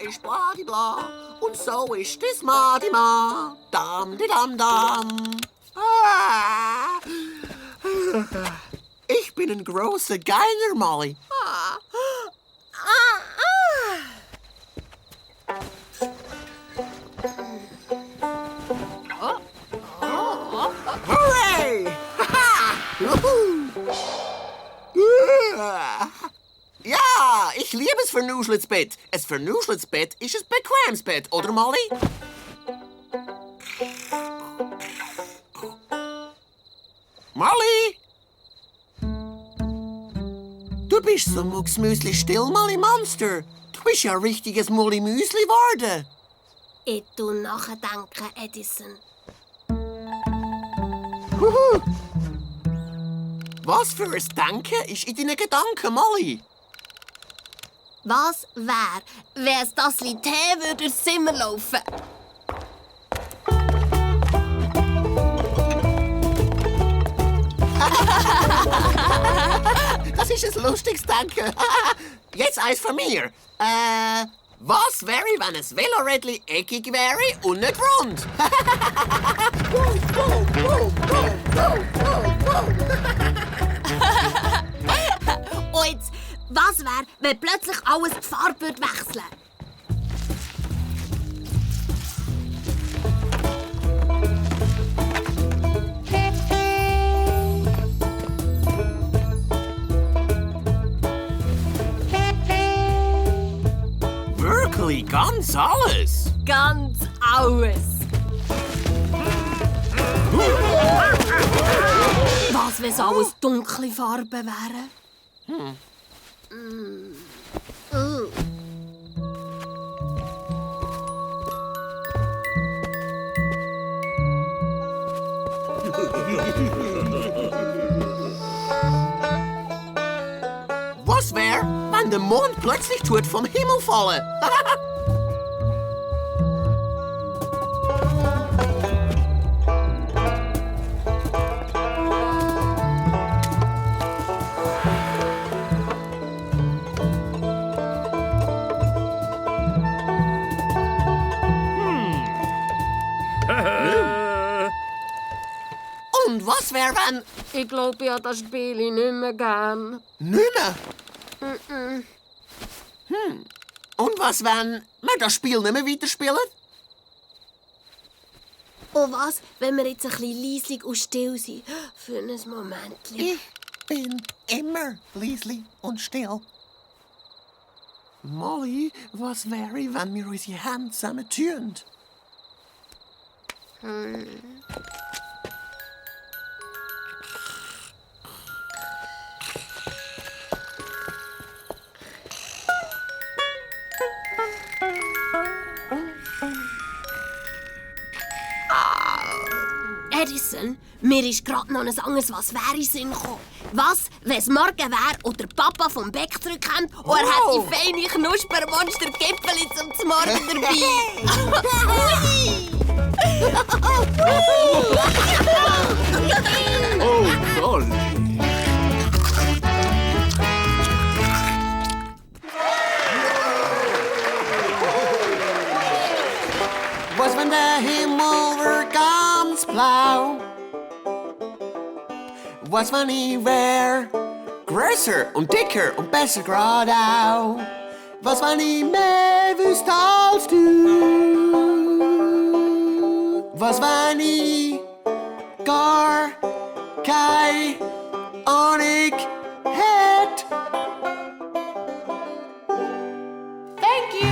ist bladibla und so ist das Madima. Dam, di dam, dam. Ah. Ich bin ein großer Geiger, Molly. Hooray! Ja, ich liebe es vernuscheltes Bett. Ein vernuscheltes Bett ist ein bequemes Bett, oder Molly? Molly? Du bist so mucksmüsli still, Molly Monster. Du bist ja ein richtiges Mulli-Müsli geworden. Ich tu nachdenken, Edison. Huhu. Was für ein Denken ist in deinen Gedanken, Molly? Was wär, wenn ein Tasse Tee durchs Zimmer laufen? Das ist ein lustiges Denken. Jetzt eins von mir. Was wäre, wenn ein Velorädli eckig wäre und nicht rund? Und jetzt, was wär, wenn plötzlich alles die Farbe wechseln würde? Wirklich, ganz alles? Ganz alles. Was, wenn es alles dunkle Farben wären? Was wäre, wenn der Mond plötzlich tut vom Himmel fallen? Und was wäre, wenn... Ich glaube, ich habe das Spiel nicht mehr gern. Nicht mehr? Und was, wenn wir das Spiel nicht mehr weiterspielen? Und was, wenn wir jetzt ein bisschen leislich und still sind? Für ein Moment. Ich bin immer leislich und still. Molly, was wäre, wenn wir unsere Hände zusammen tun? Edison, mir ist gerade noch ein anderes Was-wäre in den Sinn gekommen. Was, wenn es morgen wäre und der Papa vom Bäck zurückkommt und er hätte feine Knuspermonster-Gipfeli zum Morgen dabei? Oh, toll. Was, wenn der Himmel wär ganz blau? Was, wenn ich wär größer und dicker und besser geradeau? Was, wenn ich mehr wüsste als du? Was, wenn ich gar keine Ahnung hätt? Thank you!